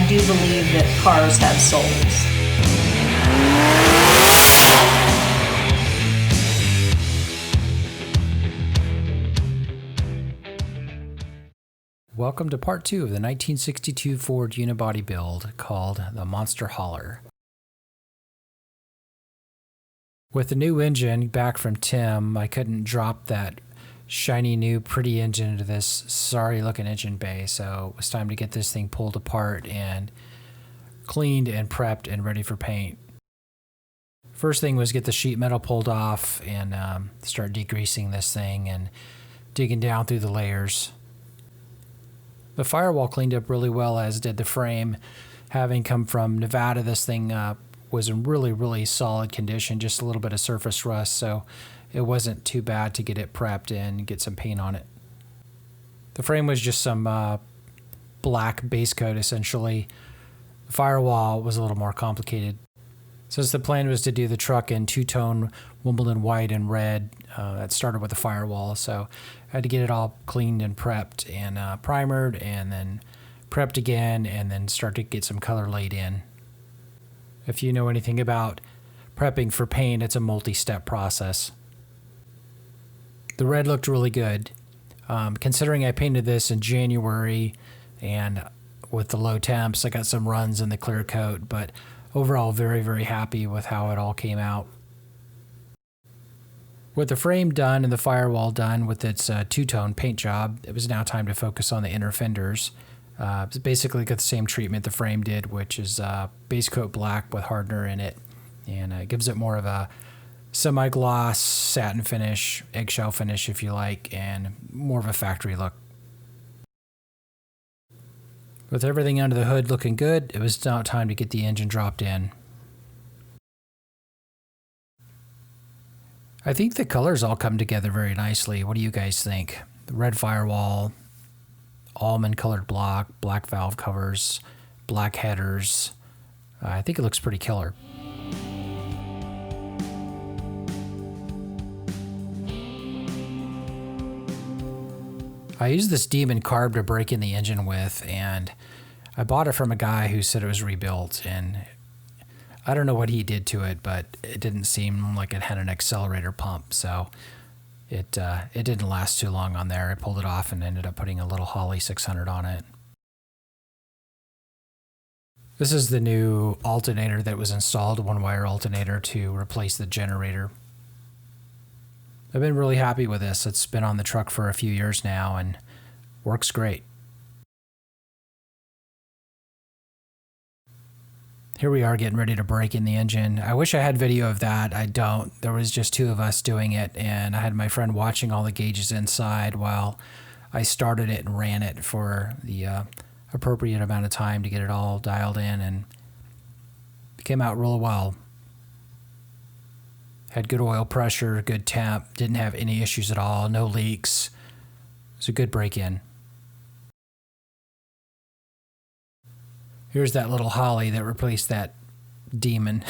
I do believe that cars have souls. Welcome to part 2 of the 1962 Ford Unibody build called the Monster Hauler. With the new engine back from Tim, I couldn't drop that shiny new pretty engine into this sorry looking engine bay, so it was time to get this thing pulled apart and cleaned and prepped and ready for paint. First thing was get the sheet metal pulled off and start degreasing this thing and digging down through the layers. The firewall cleaned up really well, as did the frame. Having come from Nevada, this thing was in really solid condition, just a little bit of surface rust, so it wasn't too bad to get it prepped and get some paint on it. The frame was just some black base coat, essentially. The firewall was a little more complicated. Since the plan was to do the truck in two-tone Wimbledon white and red, that started with the firewall, so I had to get it all cleaned and prepped and primered, and then prepped again, and then start to get some color laid in. If you know anything about prepping for paint, it's a multi-step process. The red looked really good. Considering I painted this in January, and with the low temps, I got some runs in the clear coat, but overall very happy with how it all came out. With the frame done and the firewall done with its two-tone paint job, it was now time to focus on the inner fenders. It's basically got the same treatment the frame did, which is base coat black with hardener in it, and it gives it more of a semi-gloss satin finish, eggshell finish if you like, and more of a factory look. With everything under the hood looking good, it was now time to get the engine dropped in. I think the colors all come together very nicely. What do you guys think? The red firewall, almond colored block, black valve covers, black headers. I think it looks pretty killer. I used this Demon carb to break in the engine with, and I bought it from a guy who said it was rebuilt, and I don't know what he did to it, but it didn't seem like it had an accelerator pump, so it didn't last too long on there. I pulled it off and ended up putting a little Holley 600 on it. This is the new alternator that was installed, one-wire alternator to replace the generator. I've been really happy with this. It's been on the truck for a few years now and works great. Here we are getting ready to break in the engine. I wish I had video of that. I don't. There was just two of us doing it, and I had my friend watching all the gauges inside while I started it and ran it for the appropriate amount of time to get it all dialed in, and it came out real well. Had good oil pressure, good temp, didn't have any issues at all, no leaks. It was a good break-in. Here's that little Holley that replaced that Demon.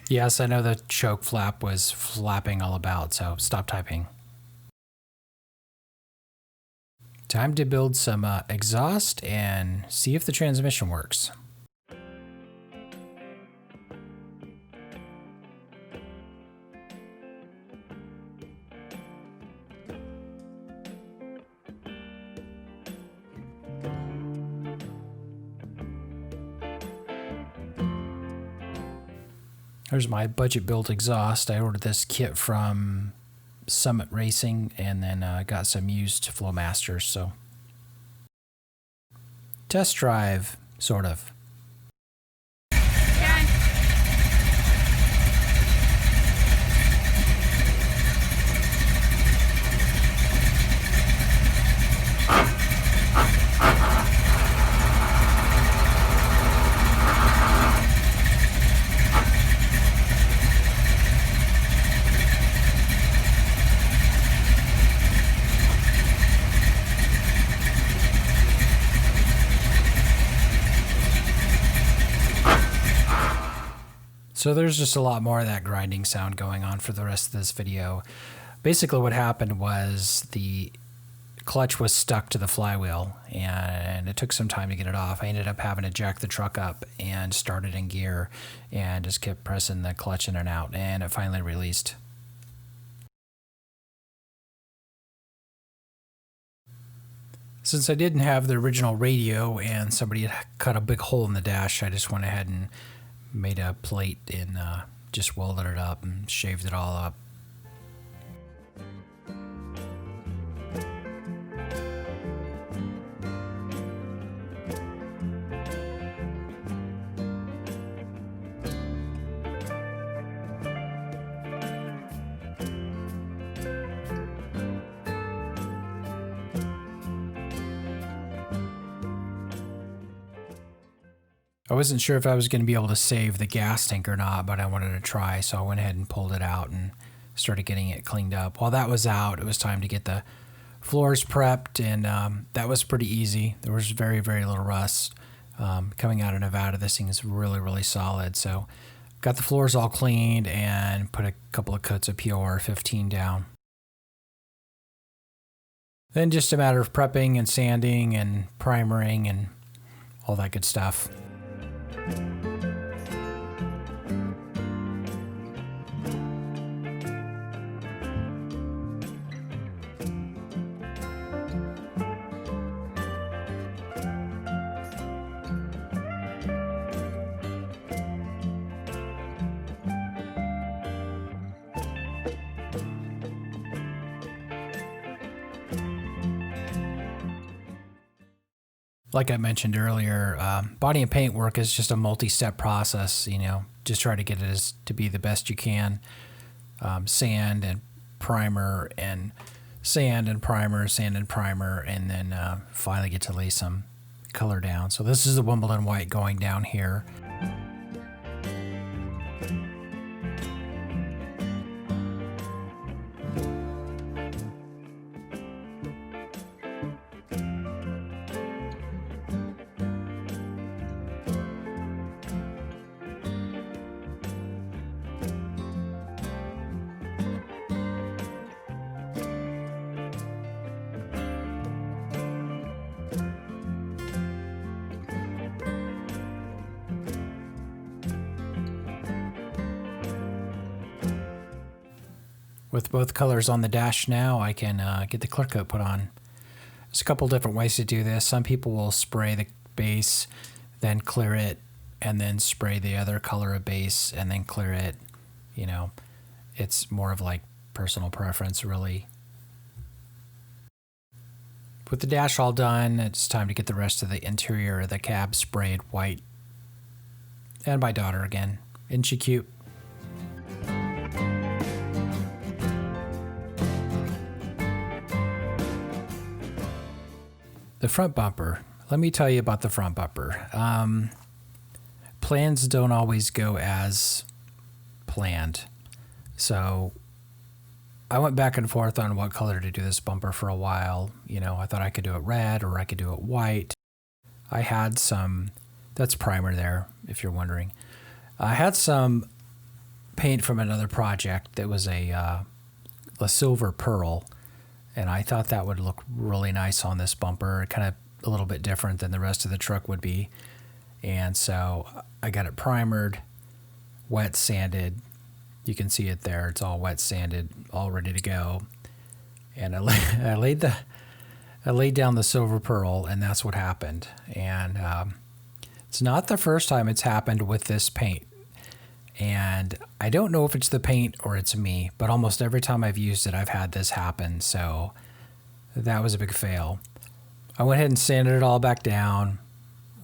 Yes, I know the choke flap was flapping all about, so stop typing. Time to build some exhaust and see if the transmission works. There's my budget built exhaust. I ordered this kit from Summit Racing and then got some used Flowmasters. So test drive, sort of. So there's just a lot more of that grinding sound going on for the rest of this video. Basically what happened was the clutch was stuck to the flywheel and it took some time to get it off. I ended up having to jack the truck up and start it in gear and just kept pressing the clutch in and out, and it finally released. Since I didn't have the original radio and somebody had cut a big hole in the dash, I just went ahead and made a plate and just welded it up and shaved it all up. I wasn't sure if I was going to be able to save the gas tank or not, but I wanted to try, so I went ahead and pulled it out and started getting it cleaned up. While that was out, it was time to get the floors prepped, and that was pretty easy. There was very, very little rust. Coming out of Nevada, this thing is really, really solid. So got the floors all cleaned and put a couple of coats of POR 15 down. Then just a matter of prepping and sanding and primering and all that good stuff. Like I mentioned earlier, body and paint work is just a multi-step process. You know, just try to get it to be the best you can. Sand and primer and sand and primer, sand and primer, and then finally get to lay some color down. So this is the Wimbledon white going down here. With both colors on the dash now, I can get the clear coat put on. There's a couple different ways to do this. Some people will spray the base, then clear it, and then spray the other color of base, and then clear it. You know, it's more of like personal preference, really. With the dash all done, it's time to get the rest of the interior of the cab sprayed white. And my daughter again. Isn't she cute? The front bumper. Let me tell you about the front bumper. Plans don't always go as planned. So I went back and forth on what color to do this bumper for a while. You know, I thought I could do it red or I could do it white. I had some, that's primer there, if you're wondering. I had some paint from another project that was a silver pearl. And I thought that would look really nice on this bumper, kind of a little bit different than the rest of the truck would be. And so I got it primered, wet sanded. You can see it there. It's all wet sanded, all ready to go. And I laid down the silver pearl, and that's what happened. And it's not the first time it's happened with this paint. And I don't know if it's the paint or it's me, but almost every time I've used it, I've had this happen. So that was a big fail. I went ahead and sanded it all back down,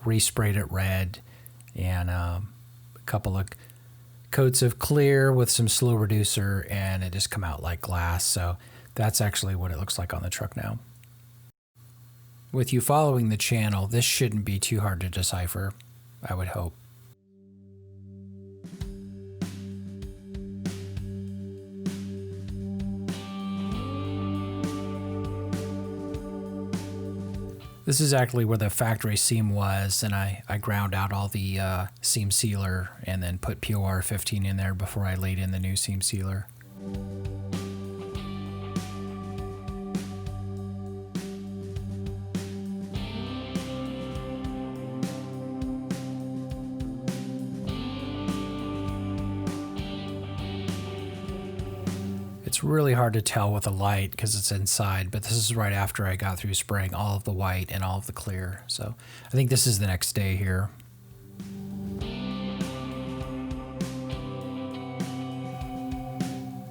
resprayed it red, and a couple of coats of clear with some slow reducer, and it just come out like glass. So that's actually what it looks like on the truck now. With you following the channel, this shouldn't be too hard to decipher, I would hope. This is actually where the factory seam was, and I ground out all the seam sealer and then put POR 15 in there before I laid in the new seam sealer. It's really hard to tell with a light because it's inside, but this is right after I got through spraying all of the white and all of the clear. So I think this is the next day here.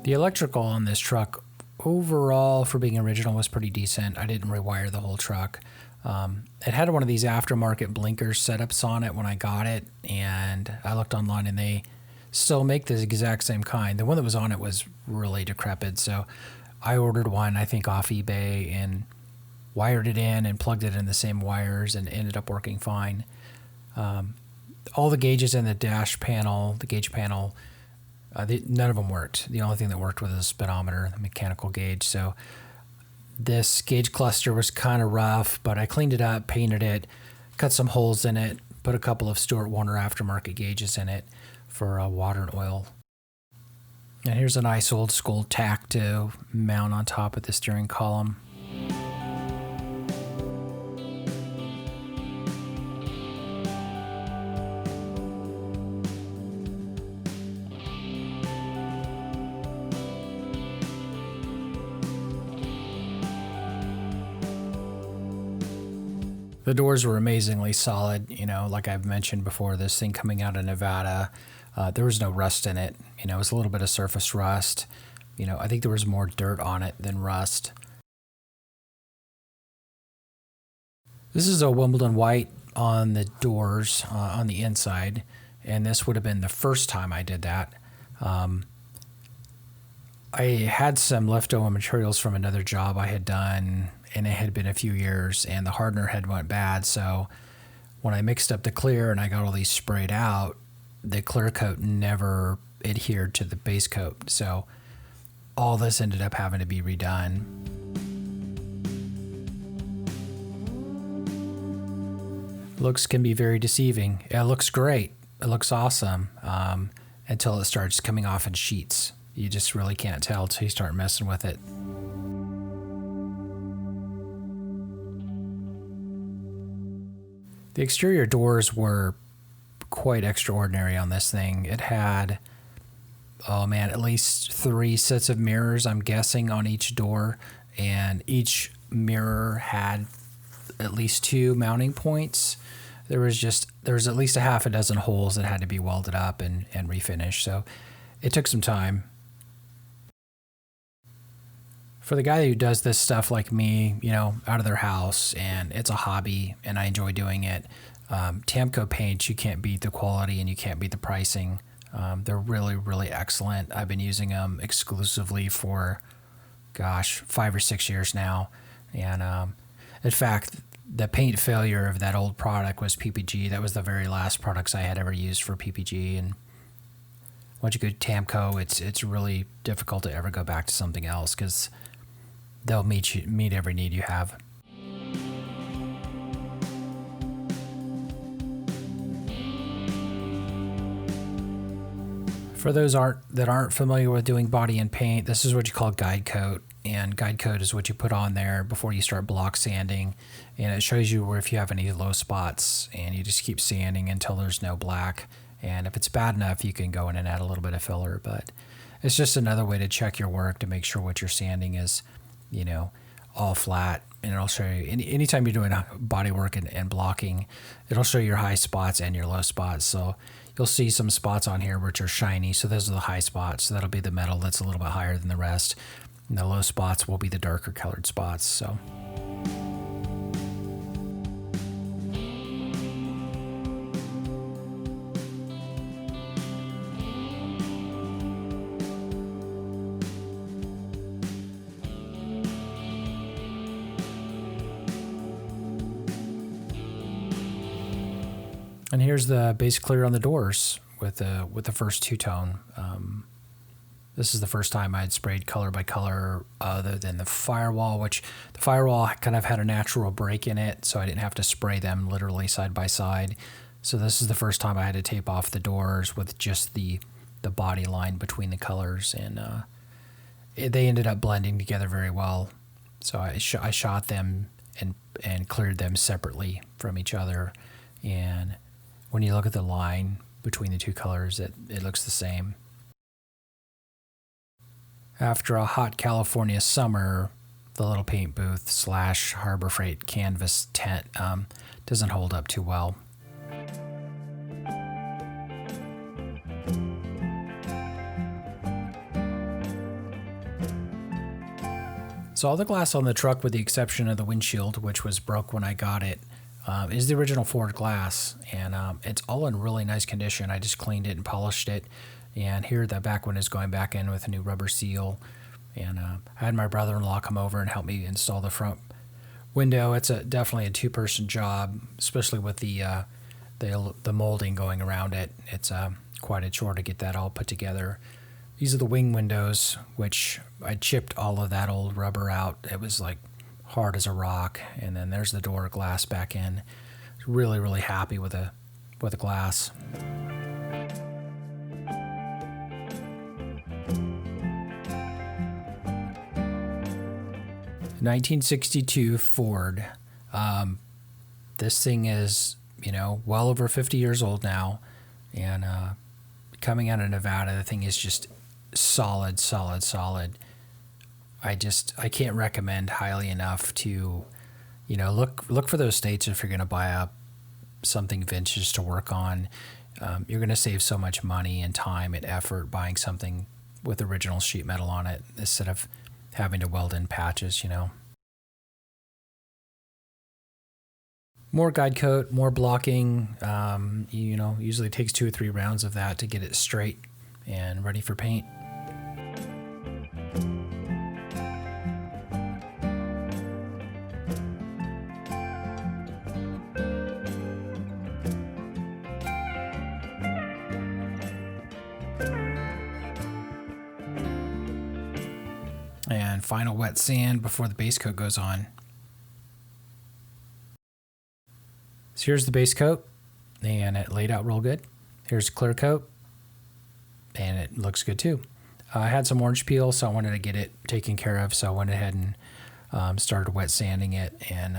The electrical on this truck overall for being original was pretty decent. I didn't rewire the whole truck. It had one of these aftermarket blinker setups on it when I got it, and I looked online and they still make the exact same kind. The one that was on it was really decrepit, so I ordered one, I think, off eBay and wired it in and plugged it in the same wires and ended up working fine. All the gauges in the dash panel, the gauge panel, none of them worked. The only thing that worked was the speedometer, the mechanical gauge. So this gauge cluster was kind of rough, but I cleaned it up, painted it, cut some holes in it, put a couple of Stuart Warner aftermarket gauges in it for water and oil. And here's a nice old school tack to mount on top of the steering column. The doors were amazingly solid, you know, like I've mentioned before, this thing coming out of Nevada, there was no rust in it. You know, it was a little bit of surface rust. You know, I think there was more dirt on it than rust. This is a Wimbledon white on the doors on the inside, and this would have been the first time I did that. I had some leftover materials from another job I had done, and it had been a few years, and the hardener had went bad. So when I mixed up the clear and I got all these sprayed out, the clear coat never adhered to the base coat. So all this ended up having to be redone. Looks can be very deceiving. It looks great. It looks awesome until it starts coming off in sheets. You just really can't tell until you start messing with it. The exterior doors were quite extraordinary on this thing. It had, oh man, at least 3 sets of mirrors, I'm guessing, on each door, and each mirror had at least 2 mounting points. There was at least a half a dozen holes that had to be welded up and refinished, so it took some time. For the guy who does this stuff like me, you know, out of their house, and it's a hobby and I enjoy doing it, Tamco paints, you can't beat the quality and you can't beat the pricing. They're really, really excellent. I've been using them exclusively for, 5 or 6 years now. And in fact, the paint failure of that old product was PPG. That was the very last products I had ever used for PPG. And once you go to Tamco, it's really difficult to ever go back to something else because they'll meet every need you have. For those that aren't familiar with doing body and paint, this is what you call guide coat. And guide coat is what you put on there before you start block sanding. And it shows you where if you have any low spots, and you just keep sanding until there's no black. And if it's bad enough, you can go in and add a little bit of filler. But it's just another way to check your work to make sure what you're sanding is, you know, all flat. And it'll show you, anytime you're doing body work and blocking, it'll show your high spots and your low spots. So you'll see some spots on here which are shiny. So those are the high spots. So that'll be the metal that's a little bit higher than the rest. And the low spots will be the darker colored spots. So and here's the base clear on the doors with the first two-tone. This is the first time I had sprayed color by color other than the firewall, which the firewall kind of had a natural break in it, so I didn't have to spray them literally side by side. So this is the first time I had to tape off the doors with just the body line between the colors, and they ended up blending together very well. So I shot them and cleared them separately from each other, and when you look at the line between the two colors, it looks the same. After a hot California summer, the little paint booth / Harbor Freight canvas tent doesn't hold up too well. So all the glass on the truck, with the exception of the windshield, which was broke when I got it, is the original Ford glass, and it's all in really nice condition. I just cleaned it and polished it, and here the back one is going back in with a new rubber seal. And I had my brother-in-law come over and help me install the front window. It's definitely a two-person job, especially with the molding going around it. It's quite a chore to get that all put together. These are the wing windows, which I chipped all of that old rubber out. It was like hard as a rock. And then there's the door glass back in. Really, really happy with the glass. '62 Ford. This thing is, well over 50 years old now, and coming out of Nevada, the thing is just solid. I can't recommend highly enough to, look for those states if you're going to buy something vintage to work on. You're going to save so much money and time and effort buying something with original sheet metal on it instead of having to weld in patches, More guide coat, more blocking, usually takes 2 or 3 rounds of that to get it straight and ready for paint. And final wet sand before the base coat goes on. So here's the base coat, and it laid out real good. Here's the clear coat, and it looks good too. I had some orange peel, so I wanted to get it taken care of, so I went ahead and started wet sanding it, and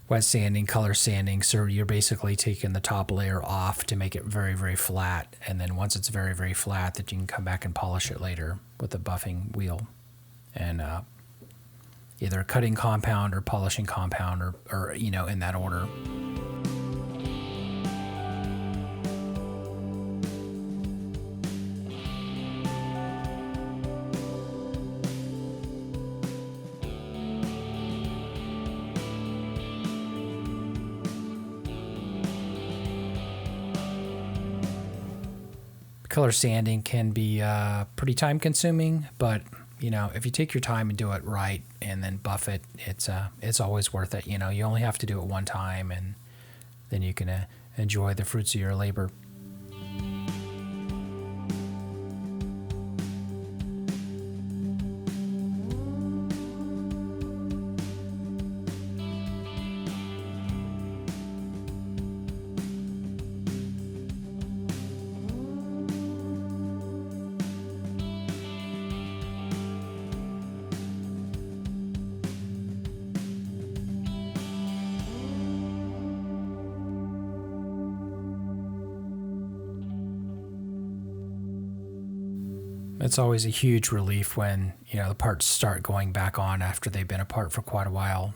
wet sanding, color sanding, so you're basically taking the top layer off to make it very, very flat, and then once it's very, very flat, that you can come back and polish it later with a buffing wheel. And either cutting compound or polishing compound or in that order. Color sanding can be pretty time consuming, but if you take your time and do it right and then buff it, it's always worth it. You only have to do it one time, and then you can enjoy the fruits of your labor. It's always a huge relief when, the parts start going back on after they've been apart for quite a while.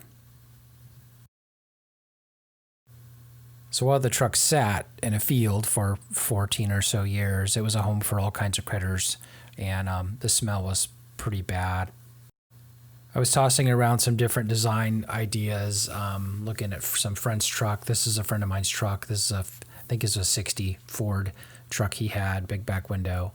So while the truck sat in a field for 14 or so years, it was a home for all kinds of critters, and the smell was pretty bad. I was tossing around some different design ideas, looking at some friend's truck. This is a friend of mine's truck. This is I think it's a '60 Ford truck he had, big back window.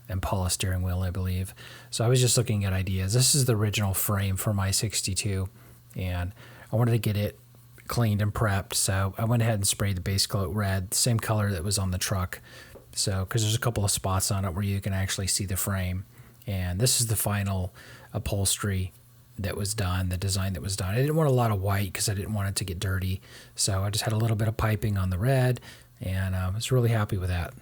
Impala steering wheel, I believe. So I was just looking at ideas. This is the original frame for my '62, and I wanted to get it cleaned and prepped. So I went ahead and sprayed the base coat red, same color that was on the truck, So, because there's a couple of spots on it where you can actually see the frame. And this is the final upholstery that was done, the design that was done. I didn't want a lot of white because I didn't want it to get dirty. So I just had a little bit of piping on the red, and I was really happy with that.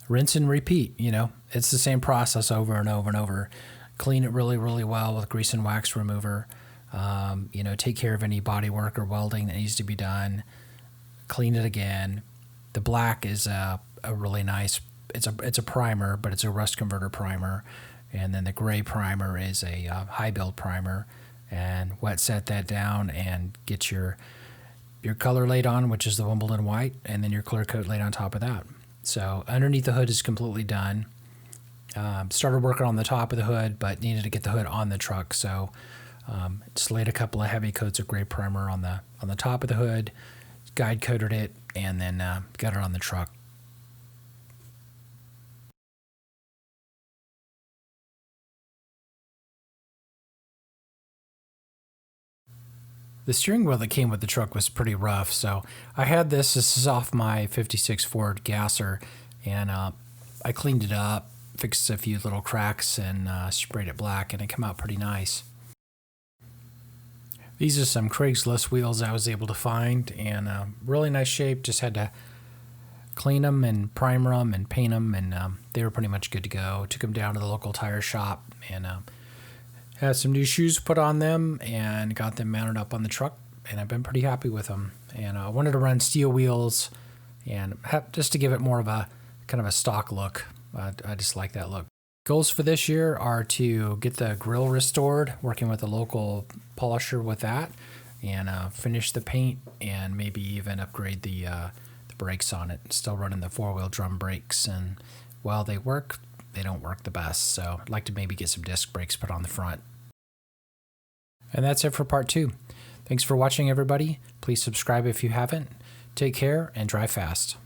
Rinse and repeat, you know, it's the same process over and over and over. Clean it really, really well with grease and wax remover. You know, take care of any body work or welding that needs to be done. Clean it again. The black is a really nice, it's a primer, but it's a rust converter primer. And then the gray primer is a high build primer. And wet set that down and get your color laid on, which is the Wimbledon white, and then your clear coat laid on top of that. So underneath the hood is completely done. Started working on the top of the hood, but needed to get the hood on the truck. So just laid a couple of heavy coats of gray primer on the top of the hood, guide coated it, and then got it on the truck. The steering wheel that came with the truck was pretty rough, so I had this is off my 56 Ford Gasser, and I cleaned it up, fixed a few little cracks, and sprayed it black, and it came out pretty nice. These are some Craigslist wheels I was able to find, and really nice shape. Just had to clean them and primer them and paint them, and they were pretty much good to go. Took them down to the local tire shop, and had some new shoes put on them and got them mounted up on the truck, and I've been pretty happy with them. And I wanted to run steel wheels and just to give it more of a kind of a stock look. I just like that look. Goals for this year are to get the grill restored, working with a local polisher with that, and finish the paint and maybe even upgrade the brakes on it. Still running the four-wheel drum brakes, and while they work, they don't work the best. So I'd like to maybe get some disc brakes put on the front. And that's it for part 2. Thanks for watching, everybody. Please subscribe if you haven't. Take care and drive fast.